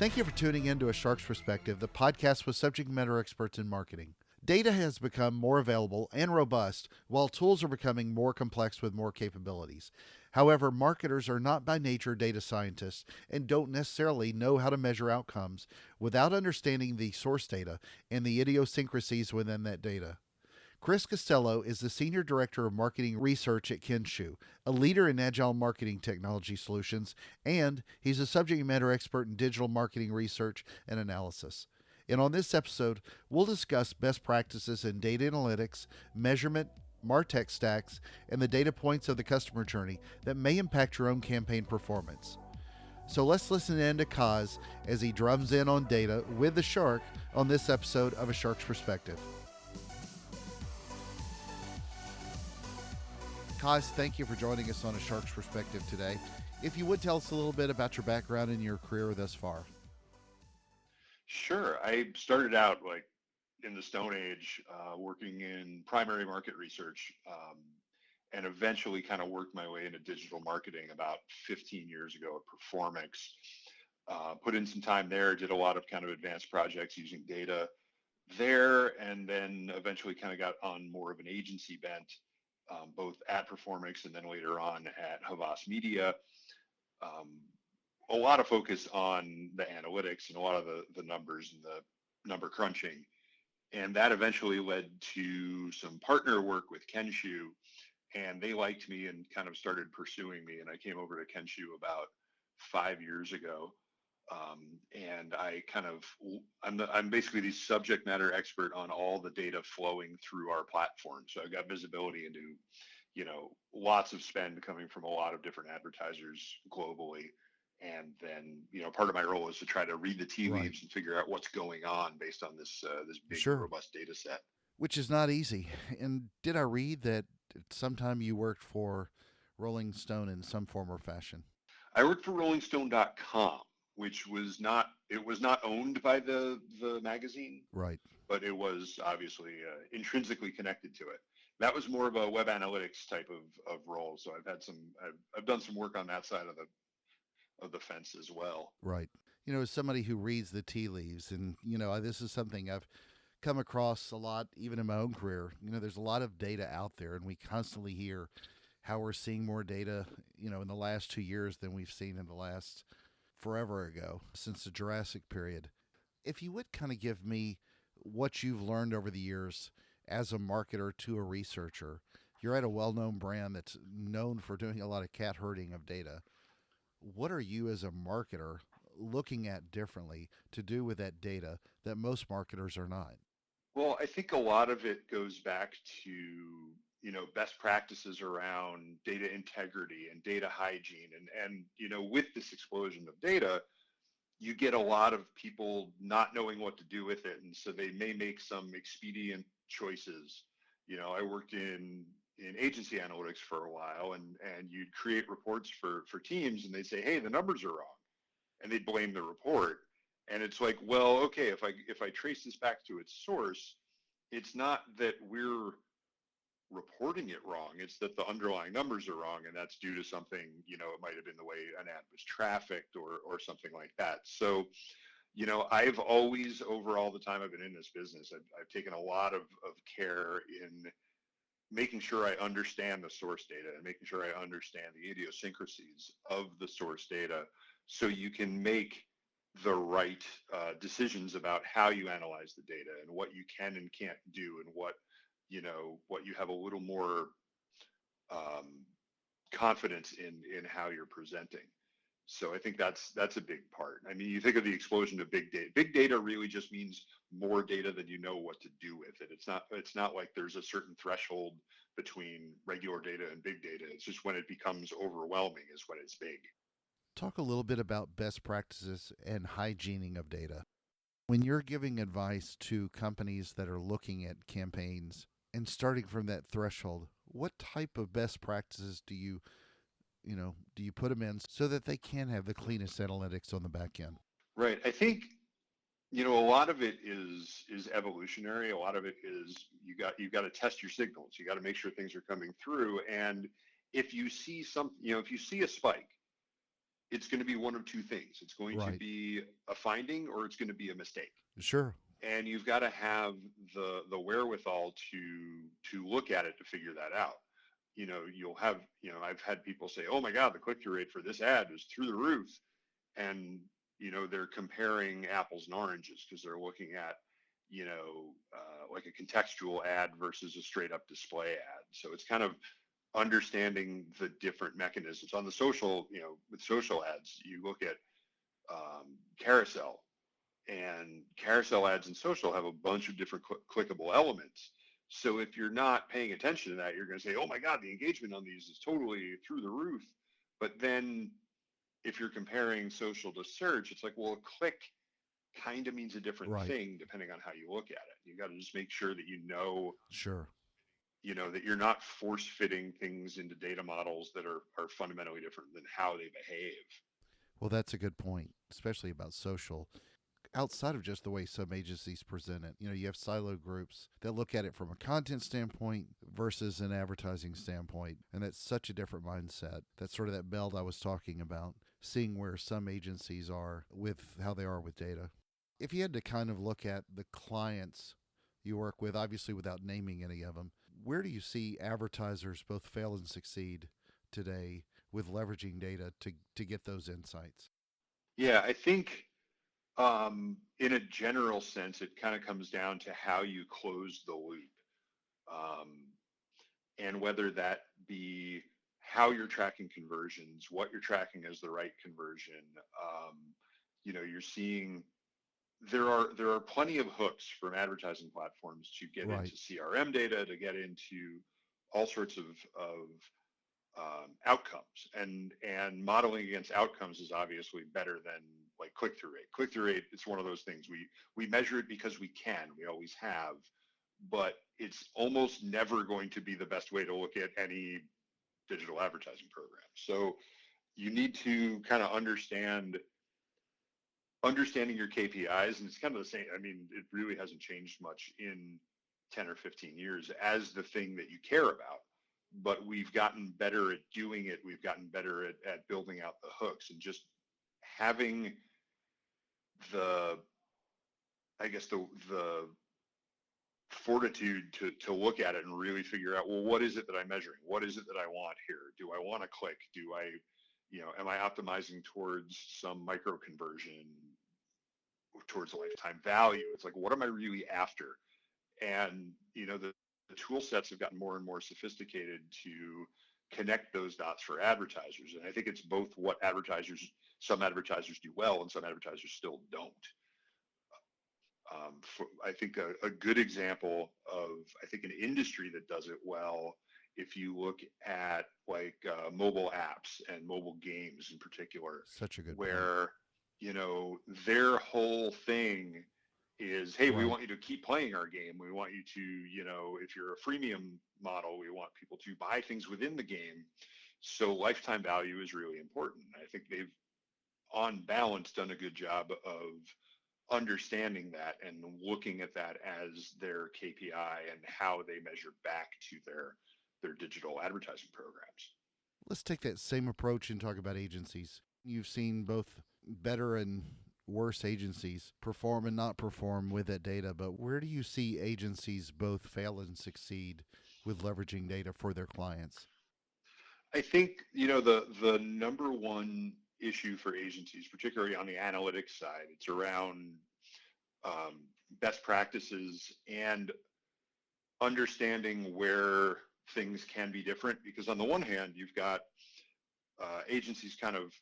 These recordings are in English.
Thank you for tuning in to A Shark's Perspective, the podcast with subject matter experts in marketing. Data has become more available and robust, while tools are becoming more complex with more capabilities. However, marketers are not by nature data scientists and don't necessarily know how to measure outcomes without understanding the source data and the idiosyncrasies within that data. Chris Costello is the Senior Director of Marketing Research at Kenshoo, a leader in agile marketing technology solutions, and he's a subject matter expert in digital marketing research and analysis. And on this episode, we'll discuss best practices in data analytics, measurement, MarTech stacks, and the data points of the customer journey that may impact your own campaign performance. So let's listen in to Kaz as he drums in on data with the shark on this episode of A Shark's Perspective. Kaz, thank you for joining us on A Shark's Perspective today. If you would tell us a little bit about your background and your career thus far. Sure. I started out like in the Stone Age, working in primary market research, and eventually kind of worked my way into digital marketing about 15 years ago at Performix. Put in some time there, did a lot of kind of advanced projects using data there, and then eventually kind of got on more of an agency bent, both at Performix and then later on at Havas Media. A lot of focus on the analytics and a lot of the numbers and the number crunching. And that eventually led to some partner work with Kenshoo, and they liked me and kind of started pursuing me. And I came over to Kenshoo about 5 years ago. And I'm basically the subject matter expert on all the data flowing through our platform. So I've got visibility into, lots of spend coming from a lot of different advertisers globally. And then, part of my role is to try to read the tea leaves and figure out what's going on based on this big, robust data set. Which is not easy. And did I read that at some time you worked for Rolling Stone in some form or fashion? I worked for RollingStone.com, which was not owned by the magazine, Right. but it was obviously intrinsically connected to it. That was more of a web analytics type of role. So I've done some work on that side of the fence as well. Right. As somebody who reads the tea leaves, and this is something I've come across a lot, even in my own career. There's a lot of data out there, and we constantly hear how we're seeing more data, in the last 2 years than we've seen in the last forever ago, since the Jurassic period. If you would kind of give me what you've learned over the years as a marketer to a researcher. You're at a well-known brand that's known for doing a lot of cat herding of data. What are you as a marketer looking at differently to do with that data that most marketers are not? Well, I think a lot of it goes back to, best practices around data integrity and data hygiene. And with this explosion of data, you get a lot of people not knowing what to do with it. And so they may make some expedient choices. I worked in agency analytics for a while, and you'd create reports for teams, and they'd say, hey, the numbers are wrong. And they'd blame the report. And it's like, well, okay, if I trace this back to its source, it's not that we're reporting it wrong. It's that the underlying numbers are wrong, and that's due to something, it might have been the way an ad was trafficked or something like that. So, I've always, over all the time I've been in this business, I've taken a lot of care in making sure I understand the source data and making sure I understand the idiosyncrasies of the source data so you can make the right decisions about how you analyze the data and what you can and can't do, and what you have a little more confidence in how you're presenting. So I think that's a big part. I mean, you think of the explosion of big data. Big data really just means more data than you know what to do with it. It's not like there's a certain threshold between regular data and big data. It's just when it becomes overwhelming is when it's big. Talk a little bit about best practices and hygiening of data. When you're giving advice to companies that are looking at campaigns and starting from that threshold, what type of best practices do you put them in so that they can have the cleanest analytics on the back end? Right. I think, a lot of it is evolutionary. A lot of it is you've got to test your signals. You got to make sure things are coming through. And if you see if you see a spike, it's going to be one of two things. It's going to Right. be a finding or it's going to be a mistake. Sure. And you've got to have the wherewithal to look at it to figure that out. You'll have, I've had people say, "Oh my God, the click-through rate for this ad is through the roof," and they're comparing apples and oranges because they're looking at like a contextual ad versus a straight up display ad. So it's kind of understanding the different mechanisms on the social. With social ads, you look at carousel, and carousel ads and social have a bunch of different clickable elements. So if you're not paying attention to that, you're going to say, "Oh my God, the engagement on these is totally through the roof." But then if you're comparing social to search, it's like, well, a click kind of means a different Right. thing depending on how you look at it. You got to just make sure that Sure. that you're not force fitting things into data models that are fundamentally different than how they behave. Well, that's a good point, especially about social. Outside of just the way some agencies present it, you have silo groups that look at it from a content standpoint versus an advertising standpoint. And that's such a different mindset. That's sort of that meld I was talking about, seeing where some agencies are with how they are with data. If you had to kind of look at the clients you work with, obviously without naming any of them, where do you see advertisers both fail and succeed today with leveraging data to get those insights? Yeah, I think in a general sense, it kind of comes down to how you close the loop, um, and whether that be how you're tracking conversions, what you're tracking as the right conversion. You're seeing there are plenty of hooks from advertising platforms to get Right. into CRM data, to get into all sorts of outcomes, and modeling against outcomes is obviously better than like click-through rate. Click-through rate, it's one of those things we measure it because we can, we always have, but it's almost never going to be the best way to look at any digital advertising program. So you need to kind of understanding your KPIs, and it's kind of the same. I mean, it really hasn't changed much in 10 or 15 years as the thing that you care about. But we've gotten better at doing it. We've gotten better at building out the hooks and just having the, I guess, the fortitude to look at it and really figure out, well, what is it that I'm measuring? What is it that I want here? Do I want to click? Am I optimizing towards some micro conversion, towards lifetime value? It's like, what am I really after? And the tool sets have gotten more and more sophisticated to connect those dots for advertisers. And I think it's both what some advertisers do well and some advertisers still don't. I think a good example of, I think, an industry that does it well, if you look at like mobile apps and mobile games in particular, Such a good point. where their whole thing is, hey, we Right. want you to keep playing our game. We want you to, if you're a freemium model, we want people to buy things within the game. So lifetime value is really important. I think they've, on balance, done a good job of understanding that and looking at that as their KPI and how they measure back to their digital advertising programs. Let's take that same approach and talk about agencies. You've seen both better and worse agencies perform and not perform with that data, but where do you see agencies both fail and succeed with leveraging data for their clients? I think the number one issue for agencies, particularly on the analytics side, it's around um, best practices and understanding where things can be different. Because on the one hand, you've got agencies kind of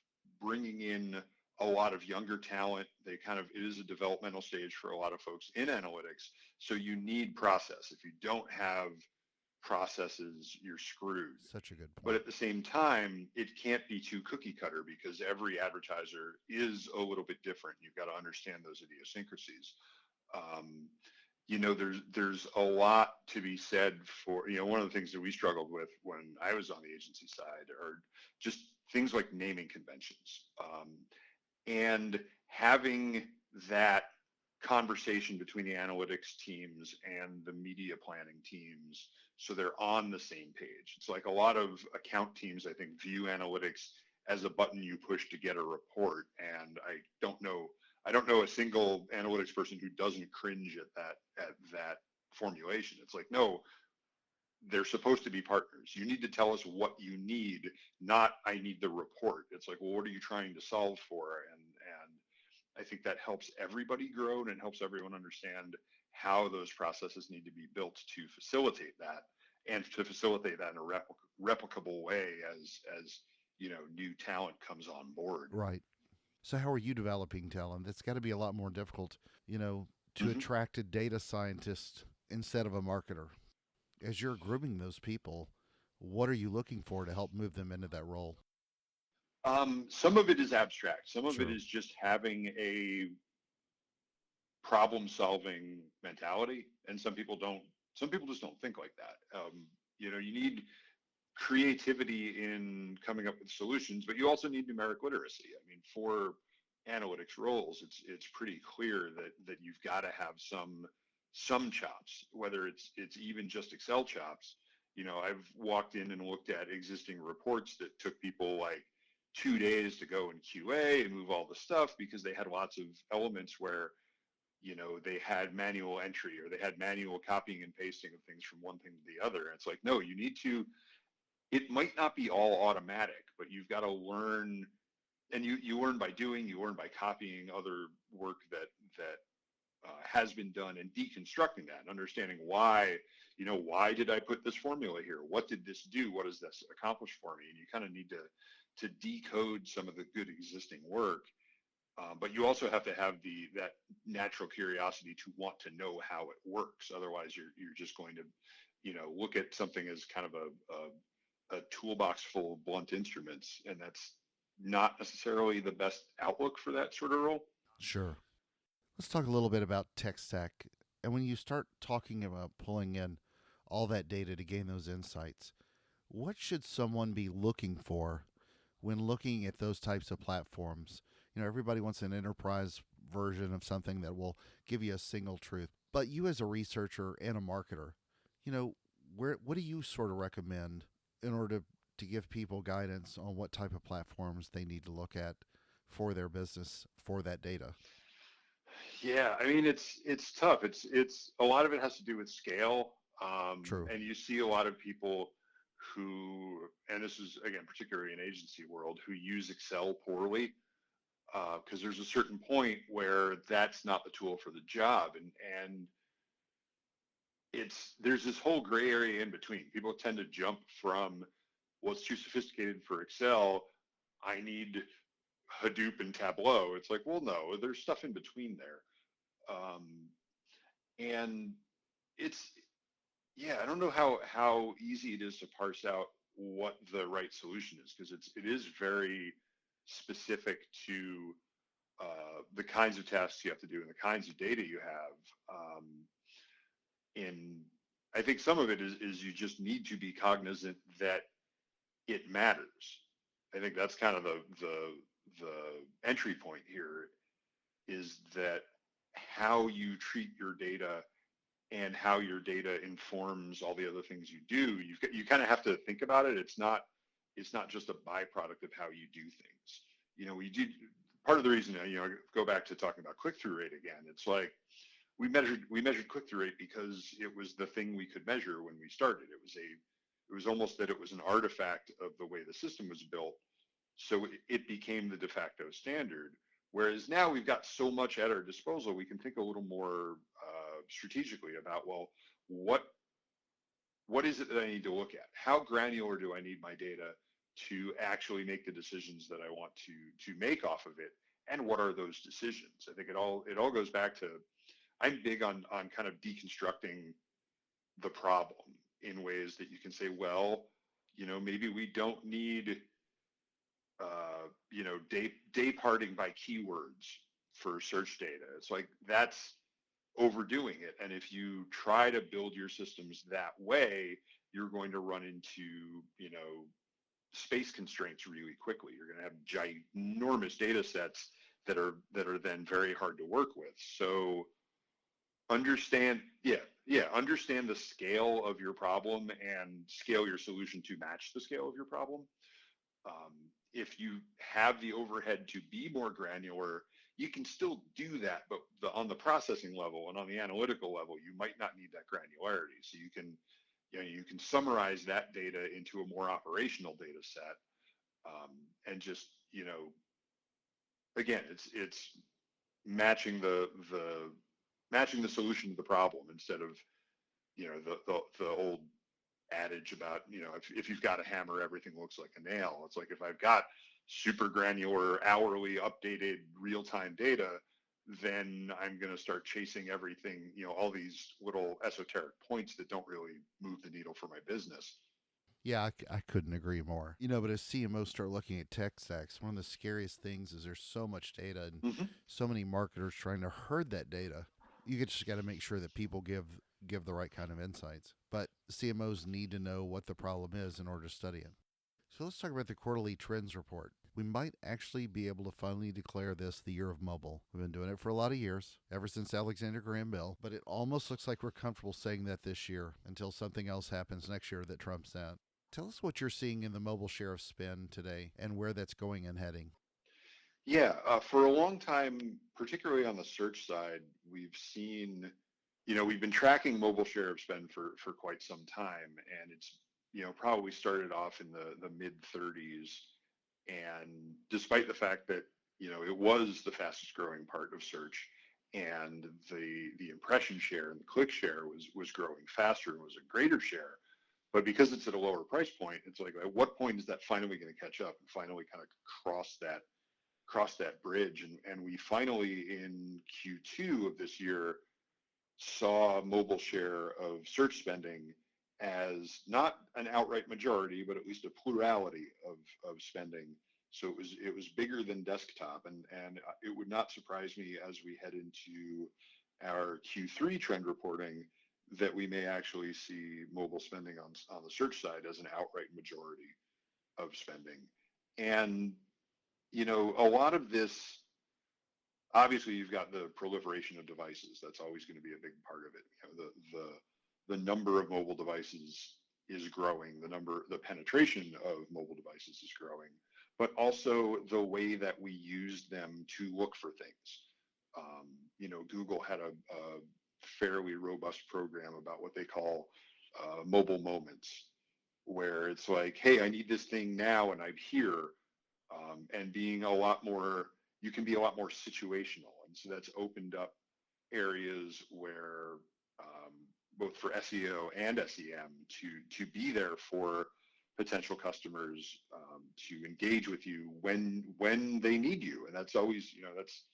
bringing in a lot of younger talent. It is a developmental stage for a lot of folks in analytics. So you need process. If you don't have processes, you're screwed. Such a good But point. at the same time, it can't be too cookie cutter because every advertiser is a little bit different. You've got to understand those idiosyncrasies. Um, there's a lot to be said for, one of the things that we struggled with when I was on the agency side are just things like naming conventions, and having that conversation between the analytics teams and the media planning teams so they're on the same page. It's like a lot of account teams, I think, view analytics as a button you push to get a report. And I don't know a single analytics person who doesn't cringe at that formulation. It's like, no, they're supposed to be partners. You need to tell us what you need, not I need the report. It's like, well, what are you trying to solve for? And I think that helps everybody grow, and it helps everyone understand how those processes need to be built to facilitate that, and to facilitate that in a replicable way as new talent comes on board. Right. So how are you developing talent? It's got to be a lot more difficult, you know, to Hmm. attract a data scientist instead of a marketer. As you're grooming those people, what are you looking for to help move them into that role? Some of it is abstract. Some of it Sure. is just having a problem solving mentality, and some people don't. Some people just don't think like that. You need creativity in coming up with solutions, but you also need numeric literacy. I mean, for analytics roles, it's pretty clear that you've got to have some chops, whether it's even just Excel chops. I've walked in and looked at existing reports that took people like 2 days to go in QA and move all the stuff because they had lots of elements where they had manual entry or they had manual copying and pasting of things from one thing to the other. And it's like, no, you need to, it might not be all automatic, but you've got to learn, and you learn by doing, you learn by copying other work that has been done, and deconstructing that and understanding why did I put this formula here? What did this do? What does this accomplish for me? And you kind of need to decode some of the good existing work. But you also have to have that natural curiosity to want to know how it works. Otherwise, you're just going to, look at something as kind of a toolbox full of blunt instruments, and that's not necessarily the best outlook for that sort of role. Sure. Let's talk a little bit about tech stack. And when you start talking about pulling in all that data to gain those insights, what should someone be looking for when looking at those types of platforms? Everybody wants an enterprise version of something that will give you a single truth. But you as a researcher and a marketer, you know, what do you sort of recommend in order to give people guidance on what type of platforms they need to look at for their business for that data? Yeah, I mean it's tough. It's a lot of it has to do with scale, True. and you see a lot of people who, and this is again particularly in agency world, who use Excel poorly, because there's a certain point where that's not the tool for the job, and there's this whole gray area in between. People tend to jump from, well, it's too sophisticated for Excel. I need Hadoop and Tableau. It's like, well, no, there's stuff in between there. Um, and it's, yeah, I don't know how easy it is to parse out what the right solution is, because it is very specific to the kinds of tasks you have to do and the kinds of data you have. In I think some of it is you just need to be cognizant that it matters. I think that's kind of the entry point here, is that how you treat your data and how your data informs all the other things you do. You kind of have to think about it. It's not just a byproduct of how you do things. We do part of the reason. Go back to talking about click-through rate again. It's like we measured click-through rate because it was the thing we could measure when we started. It was almost that it was an artifact of the way the system was built, so it became the de facto standard. Whereas now we've got so much at our disposal, we can think a little more strategically about, well, what what is it that I need to look at? How granular do I need my data to actually make the decisions that I want to make off of it? And what are those decisions? I think it all goes back to, I'm big on kind of deconstructing the problem in ways that you can say, well, maybe we don't need day parting by keywords for search data. It's like that's overdoing it. And if you try to build your systems that way, you're going to run into, space constraints really quickly. You're going to have ginormous data sets that are then very hard to work with. So understand the scale of your problem and scale your solution to match the scale of your problem. Um, if you have the overhead to be more granular, you can still do that, but on the processing level and on the analytical level, you might not need that granularity. So you can summarize that data into a more operational data set, and just, again, it's matching the matching the solution to the problem instead of, the old adage about, if you've got a hammer, everything looks like a nail. It's like, if I've got super granular, hourly updated real-time data, then I'm going to start chasing everything, all these little esoteric points that don't really move the needle for my business. Yeah, I couldn't agree more. But as CMOs start looking at tech stacks, one of the scariest things is there's so much data and Mm-hmm. so many marketers trying to herd that data. Just got to make sure that people give the right kind of insights. But CMOs need to know what the problem is in order to study it. So let's talk about the quarterly trends report. We might actually be able to finally declare this the year of mobile. We've been doing it for a lot of years, ever since Alexander Graham Bell, but it almost looks like we're comfortable saying that this year until something else happens next year that trumps that. Tell us what you're seeing in the mobile share of spend today and where that's going and heading. Yeah, for a long time, particularly on the search side, we've seen, we've been tracking mobile share of spend for quite some time, and it's, probably started off in the mid 30s. And despite the fact that, it was the fastest growing part of search, and the impression share and the click share was growing faster and was a greater share, but because it's at a lower price point, it's like, at what point is that finally going to catch up and finally kind of cross that bridge? And we finally, in Q2 of this year, saw mobile share of search spending as not an outright majority, but at least a plurality of spending. So it was bigger than desktop, and it would not surprise me as we head into our Q3 trend reporting that we may actually see mobile spending on the search side as an outright majority of spending. And a lot of this, obviously, you've got the proliferation of devices. That's always going to be a big part of it. The number of mobile devices is growing. The penetration of mobile devices is growing, but also the way that we use them to look for things. Google had a fairly robust program about what they call mobile moments, where it's like, hey, I need this thing now, and I'm here, and being a lot more, you can be a lot more situational. And so that's opened up areas where, both for SEO and SEM, to be there for potential customers, to engage with you when they need you. And that's always, that's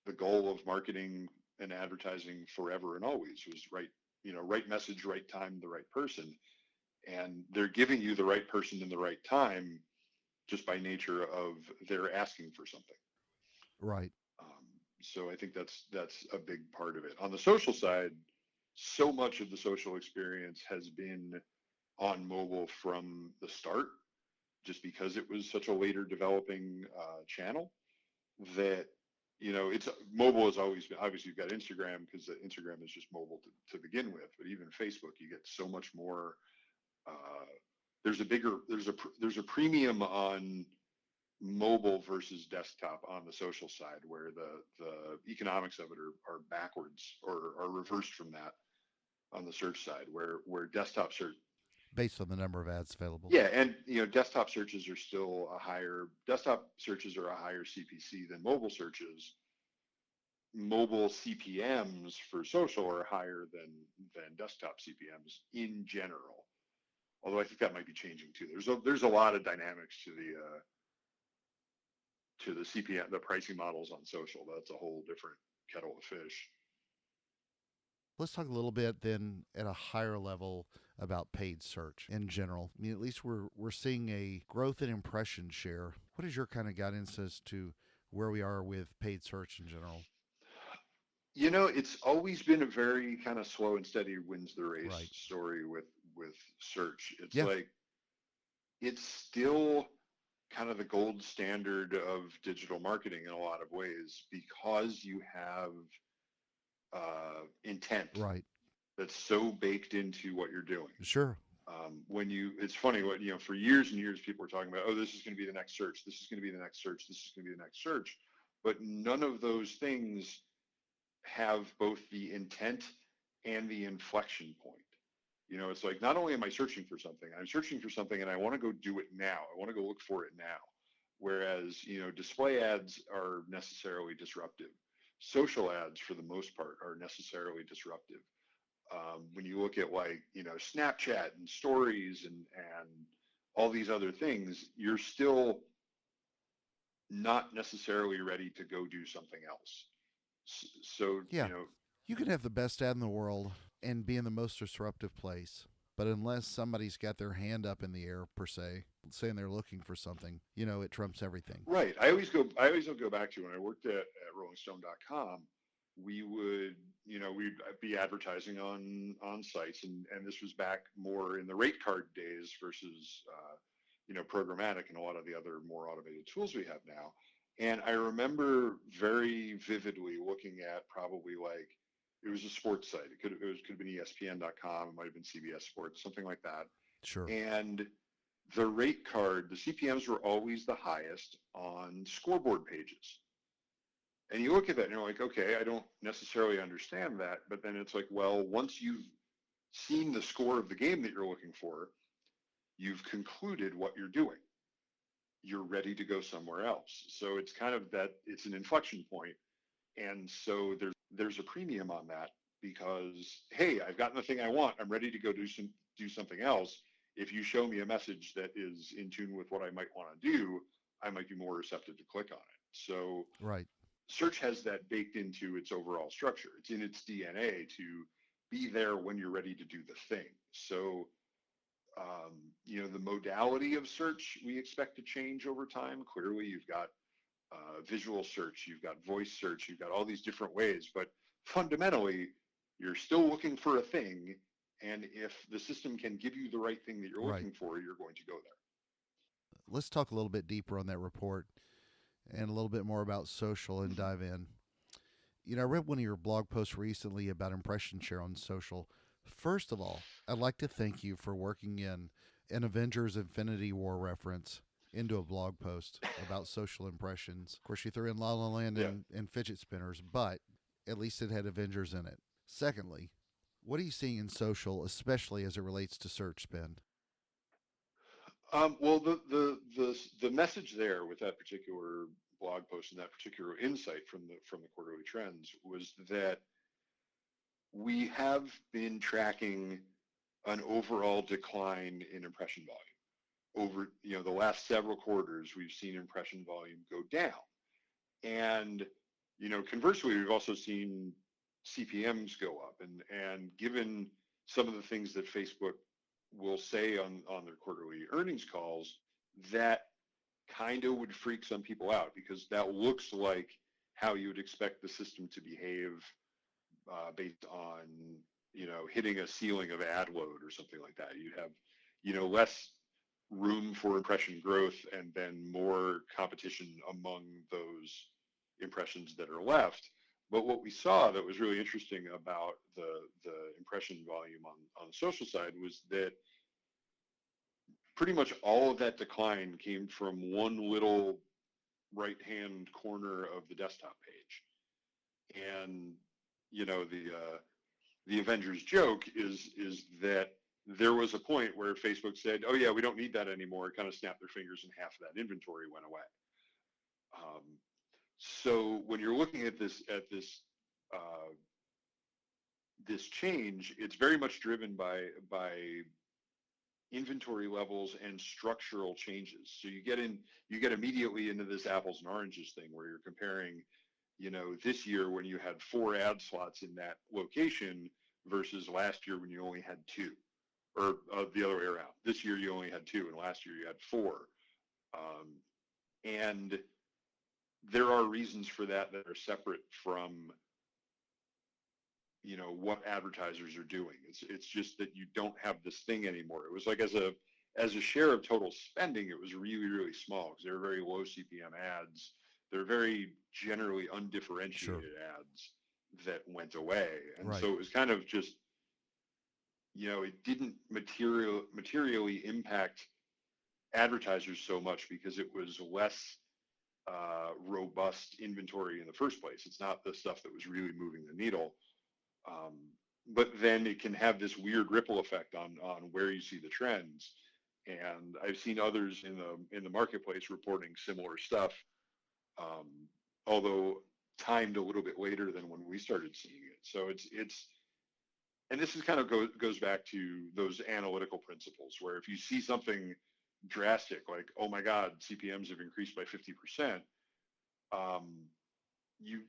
the goal of marketing and advertising forever and always, was right message, right time, the right person. And they're giving you the right person in the right time just by nature of they're asking for something. Right. So I think that's a big part of it. On the social side, so much of the social experience has been on mobile from the start, just because it was such a later developing channel, that it's mobile has always been. Obviously, you've got Instagram, because Instagram is just mobile to begin with, but even Facebook, you get so much more. There's a premium on mobile versus desktop on the social side, where the economics of it are backwards, or are reversed from that on the search side, where desktop search, Based on the number of ads available. yeah, and desktop searches are still desktop searches are a higher CPC than mobile searches. Mobile CPMs for social are higher than desktop CPMs in general, although I think that might be changing too. There's a lot of dynamics to the CPM, the pricing models on social. That's a whole different kettle of fish. Let's talk a little bit then at a higher level about paid search in general. I mean, at least we're seeing a growth in impression share. What is your kind of guidance as to where we are with paid search in general? It's always been a very kind of slow and steady wins the race Right. story with search. It's Yeah. like, it's still kind of the gold standard of digital marketing in a lot of ways, because you have intent Right. that's so baked into what you're doing. Sure. It's funny what, for years and years, people were talking about, oh, this is going to be the next search. This is going to be the next search. This is going to be the next search. But none of those things have both the intent and the inflection point. It's like, not only am I searching for something, I'm searching for something and I want to go do it now. I want to go look for it now. Whereas, display ads are necessarily disruptive. Social ads, for the most part, are necessarily disruptive. When you look at, like, Snapchat and stories and all these other things, you're still not necessarily ready to go do something else. So, Yeah. You could have the best ad in the world and be in the most disruptive place. But unless somebody's got their hand up in the air, per se, saying they're looking for something, it trumps everything. right. I always go back to when I worked at rollingstone.com, we'd be advertising on sites, and this was back more in the rate card days versus, programmatic and a lot of the other more automated tools we have now. And I remember very vividly looking at, probably, like, it was a sports site. It could have been ESPN.com. It might have been CBS Sports, something like that. Sure. And the rate card, the CPMs were always the highest on scoreboard pages. And you look at that and you're like, okay, I don't necessarily understand that. But then it's like, well, once you've seen the score of the game that you're looking for, you've concluded what you're doing. You're ready to go somewhere else. So it's kind of that, it's an inflection point. And so there's a premium on that because, hey, I've gotten the thing I want. I'm ready to go do something else. If you show me a message that is in tune with what I might want to do, I might be more receptive to click on it. So Right. search has that baked into its overall structure. It's in its DNA to be there when you're ready to do the thing. So, the modality of search we expect to change over time. Clearly, you've got visual search, you've got voice search, you've got all these different ways, but fundamentally, you're still looking for a thing. And if the system can give you the right thing that you're Right. looking for, you're going to go there. Let's talk a little bit deeper on that report and a little bit more about social and dive in. I read one of your blog posts recently about impression share on social. First of all, I'd like to thank you for working in an Avengers Infinity War reference into a blog post about social impressions. Of course, you threw in La La Land Yeah. and fidget spinners, but at least it had Avengers in it. Secondly, what are you seeing in social, especially as it relates to search spend? Well, the message there with that particular blog post and that particular insight from the quarterly trends was that we have been tracking an overall decline in impression volume over, the last several quarters. We've seen impression volume go down, and conversely, we've also seen CPMs go up, and given some of the things that Facebook will say on their quarterly earnings calls, that kind of would freak some people out because that looks like how you would expect the system to behave, based on, hitting a ceiling of ad load or something like that. You'd have, less room for impression growth and then more competition among those impressions that are left. But what we saw that was really interesting about the impression volume on the social side was that pretty much all of that decline came from one little right-hand corner of the desktop page. And, the Avengers joke is that there was a point where Facebook said, "Oh yeah, we don't need that anymore." It kind of snapped their fingers, and half of that inventory went away. Um, so when you're looking at uh, this change, it's very much driven by inventory levels and structural changes. So you get immediately into this apples and oranges thing where you're comparing, this year when you had 4 ad slots in that location versus last year when you only had 2, or the other way around. This year you only had 2, and last year you had 4. And there are reasons for that are separate from, what advertisers are doing. It's just that you don't have this thing anymore. It was like, as a share of total spending, it was really, really small because they were very low CPM ads. They're very generally undifferentiated Sure. ads that went away. And Right. so it was kind of just, it didn't materially impact advertisers so much because it was less robust inventory in the first place. It's not the stuff that was really moving the needle. Um, but then it can have this weird ripple effect on where you see the trends. And I've seen others in the marketplace reporting similar stuff, um, although timed a little bit later than when we started seeing it. So it's and this is kind of goes back to those analytical principles where if you see something drastic like, oh my God, CPMs have increased by 50%, um, you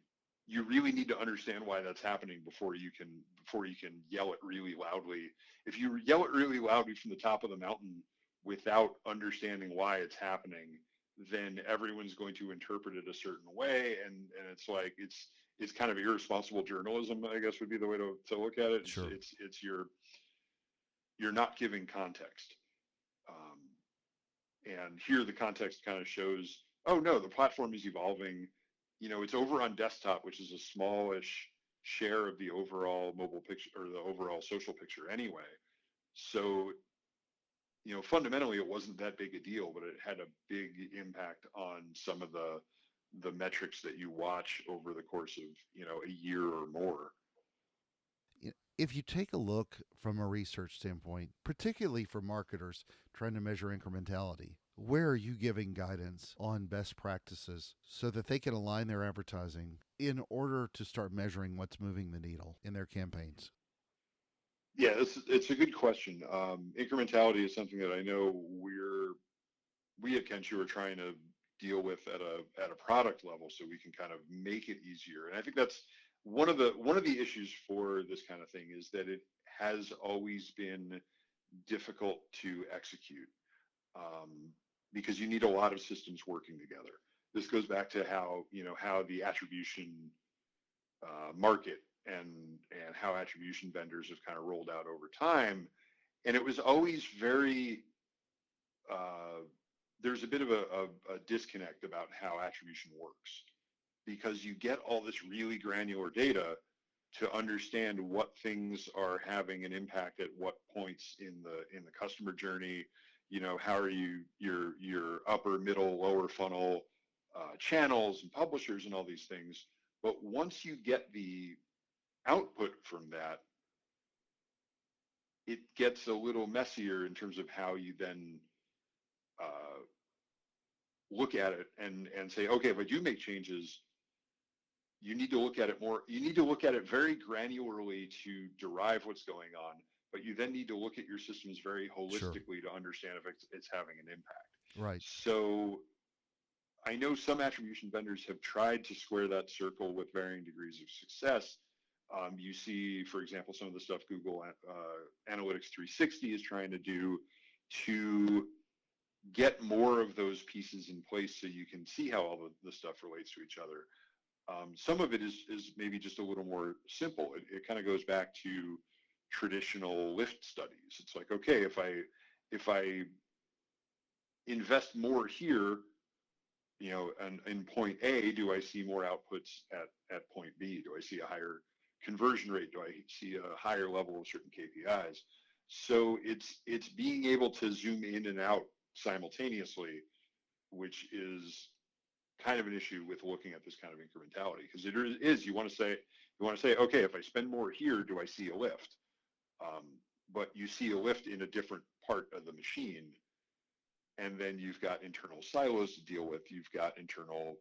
you really need to understand why that's happening before you can yell it really loudly. If you yell it really loudly from the top of the mountain without understanding why it's happening, then everyone's going to interpret it a certain way, and it's like it's kind of irresponsible journalism, I guess would be the way to look at it. Sure. It's you're not giving context. Um, and here the context kind of shows, oh no, the platform is evolving. It's over on desktop, which is a smallish share of the overall mobile picture or the overall social picture anyway. So, fundamentally it wasn't that big a deal, but it had a big impact on some of the metrics that you watch over the course of, a year or more. If you take a look from a research standpoint, particularly for marketers trying to measure incrementality, where are you giving guidance on best practices so that they can align their advertising in order to start measuring what's moving the needle in their campaigns? Yeah, it's a good question. Incrementality is something that I know we at Kenshoo are trying to deal with at a product level so we can kind of make it easier. And I think that's one of the issues for this kind of thing is that it has always been difficult to execute, um, because you need a lot of systems working together. This goes back to how the attribution market and how attribution vendors have kind of rolled out over time, and it was always very uh, there's a bit of a disconnect about how attribution works because you get all this really granular data to understand what things are having an impact at what points in the customer journey. How are your upper, middle, lower funnel channels and publishers and all these things. But once you get the output from that, it gets a little messier in terms of how you then uh, look at it and say, okay, if I do make changes, you need to look at it more. You need to look at it very granularly to derive what's going on, but you then need to look at your systems very Sure. holistically to understand if it's having an impact. Right. So I know some attribution vendors have tried to square that circle with varying degrees of success. You see, for example, some of the stuff Google Analytics 360 is trying to do to get more of those pieces in place so you can see how all the stuff relates to each other. Some of it is maybe just a little more simple. It kind of goes back to traditional lift studies. It's like, okay, if I invest more here, and in point A, do I see more outputs at point B? Do I see a higher conversion rate? Do I see a higher level of certain KPIs? So it's being able to zoom in and out simultaneously, which is kind of an issue with looking at this kind of incrementality, because it is you want to say, okay, if I spend more here, do I see a lift? Um, but you see a lift in a different part of the machine, and then you've got internal silos to deal with. You've got internal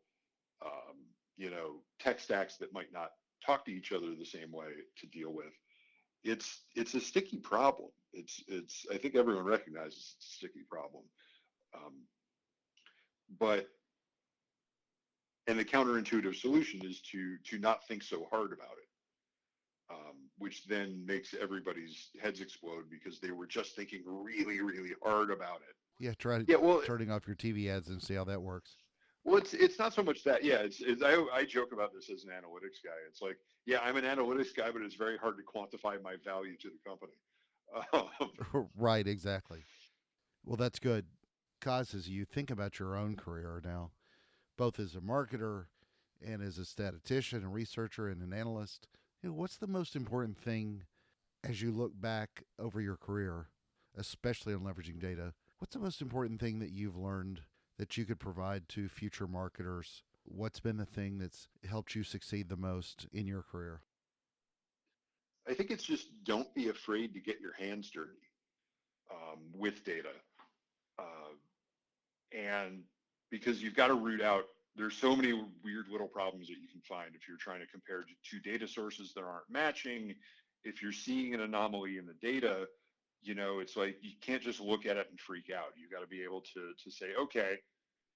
tech stacks that might not talk to each other the same way to deal with. It's a sticky problem. It's I think everyone recognizes it's a sticky problem. Um, but and the counterintuitive solution is to not think so hard about it, which then makes everybody's heads explode because they were just thinking really, really hard about it. Yeah, try Yeah, well, turning off your TV ads and see how that works. it's not so much that. Yeah, I joke about this as an analytics guy. It's like, yeah, I'm an analytics guy, but it's very hard to quantify my value to the company. Um, Right, exactly. Well, that's good. Cause as you think about your own career now, both as a marketer and as a statistician, a researcher, and an analyst, what's the most important thing As you look back over your career, especially on leveraging data, what's the most important thing that you've learned that you could provide to future marketers? What's been the thing that's helped you succeed the most in your career? I think it's just don't be afraid to get your hands dirty with data. Uh, and because you've got to root out, there's so many weird little problems that you can find if you're trying to compare two data sources that aren't matching. If you're seeing an anomaly in the data, it's like you can't just look at it and freak out. You got to be able to say, okay,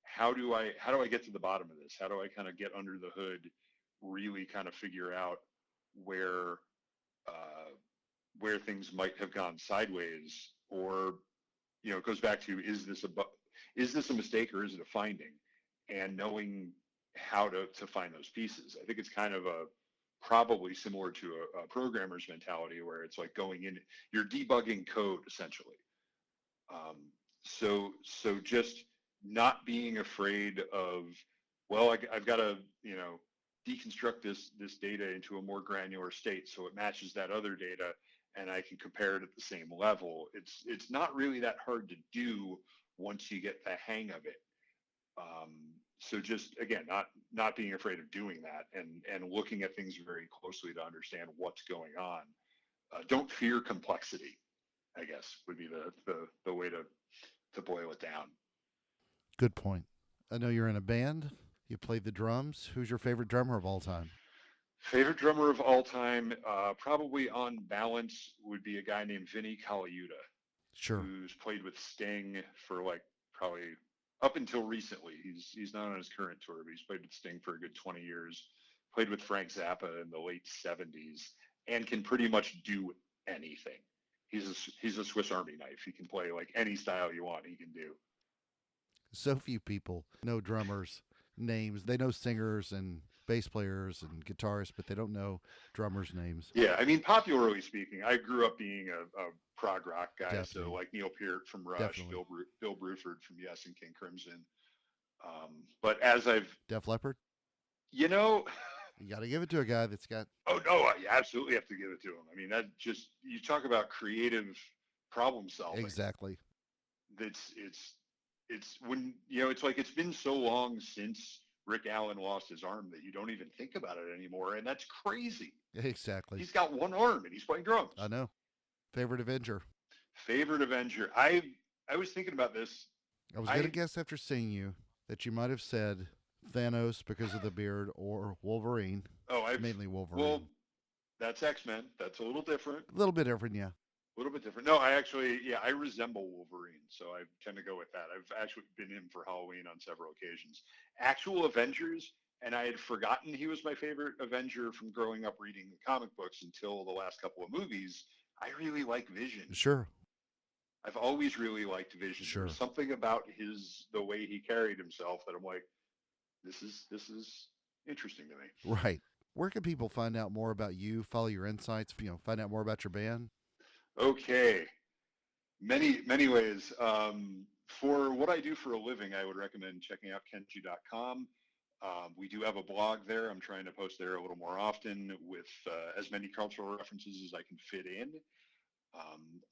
how do I get to the bottom of this? How do I kind of get under the hood, really kind of figure out where uh, where things might have gone sideways, or it goes back to, is this a mistake or is it a finding, and knowing how to find those pieces. I think it's kind of probably similar to a programmer's mentality, where it's like going in, you're debugging code essentially. Um, so just not being afraid of, well, I've got to deconstruct this data into a more granular state so it matches that other data, and I can compare it at the same level. It's not really that hard to do once you get the hang of it. So just, again, not being afraid of doing that, and looking at things very closely to understand what's going on. Don't fear complexity, I guess, would be the way to boil it down. Good point. I know you're in a band. You played the drums. Who's your favorite drummer of all time? Favorite drummer of all time, probably on balance, would be a guy named Vinnie Colaiuta, Sure. who's played with Sting for like probably up until recently. He's not on his current tour, but he's played with Sting for a good 20 years. Played with Frank Zappa in the late 70s, and can pretty much do anything. He's a Swiss Army knife. He can play like any style you want. He can do. So few people know drummers' names. They know singers and bass players and guitarists, but they don't know drummers' names. Yeah, I mean, popularly speaking, I grew up being a prog rock guy, Definitely. so like Neil Peart from Rush, Definitely. Bill Bruford from Yes and King Crimson. But as I've, Def Leppard? you know, You got to give it to a guy that's got. oh no, you absolutely have to give it to him. I mean, that just, you talk about creative problem solving. Exactly. It's when, it's like, it's been so long since Rick Allen lost his arm that you don't even think about it anymore, and that's crazy. Exactly. He's got one arm and he's playing drums. I know. Favorite Avenger? Favorite Avenger. I was thinking about this. I was going to guess after seeing you that you might have said Thanos because of the beard, or Wolverine. Oh, mainly Wolverine. Well, that's X-Men. That's a little different. A little bit different, yeah. A little bit different. No, I resemble Wolverine, so I tend to go with that. I've actually been him for Halloween on several occasions. Actual Avengers, and I had forgotten he was my favorite Avenger from growing up reading the comic books until the last couple of movies. I really like Vision. Sure. I've always really liked Vision. Sure. There's something about the way he carried himself that I'm like, this is interesting to me. Right. Where can people find out more about you, follow your insights, find out more about your band? Okay. Many ways. For what I do for a living, I would recommend checking out Kenshoo.com. We do have a blog there. I'm trying to post there a little more often with as many cultural references as I can fit in.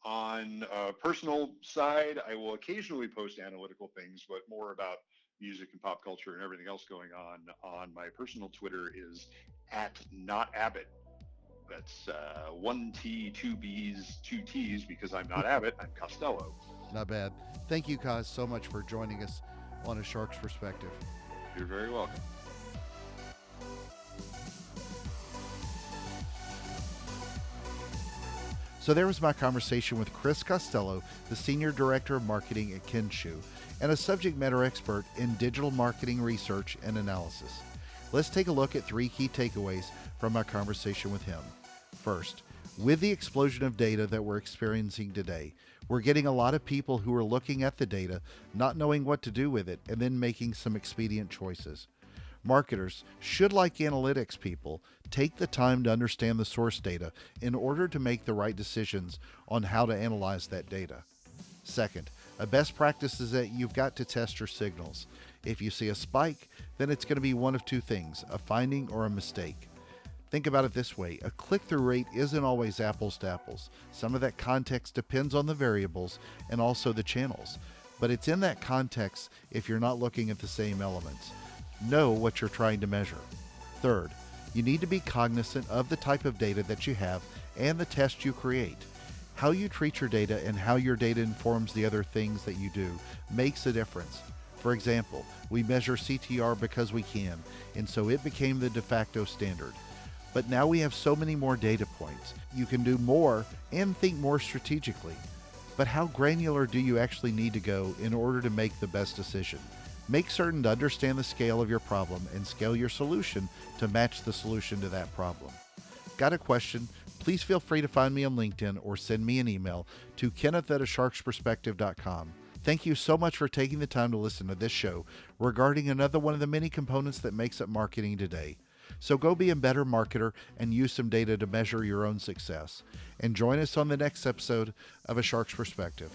On a personal side, I will occasionally post analytical things, but more about music and pop culture and everything else going on my personal Twitter is @NotAbbott. That's 1 T, 2 B's, 2 T's, because I'm not Abbott, I'm Costello. Not bad. Thank you, Kaz, so much for joining us on A Shark's Perspective. You're very welcome. So there was my conversation with Chris Costello, the Senior Director of Marketing at Kenshoo, and a subject matter expert in digital marketing research and analysis. Let's take a look at 3 key takeaways from my conversation with him. First, with the explosion of data that we're experiencing today, we're getting a lot of people who are looking at the data, not knowing what to do with it, and then making some expedient choices. Marketers should, like analytics people, take the time to understand the source data in order to make the right decisions on how to analyze that data. Second, a best practice is that you've got to test your signals. If you see a spike, then it's going to be one of 2 things, a finding or a mistake. Think about it this way. A click-through rate isn't always apples to apples. Some of that context depends on the variables and also the channels. But it's in that context if you're not looking at the same elements. Know what you're trying to measure. Third, you need to be cognizant of the type of data that you have and the test you create. How you treat your data and how your data informs the other things that you do makes a difference. For example, we measure CTR because we can, and so it became the de facto standard. But now we have so many more data points. You can do more and think more strategically. But how granular do you actually need to go in order to make the best decision? Make certain to understand the scale of your problem and scale your solution to match the solution to that problem. Got a question? Please feel free to find me on LinkedIn or send me an email to kenneth@asharksperspective.com. Thank you so much for taking the time to listen to this show regarding another one of the many components that makes up marketing today. So go be a better marketer and use some data to measure your own success. And join us on the next episode of A Shark's Perspective.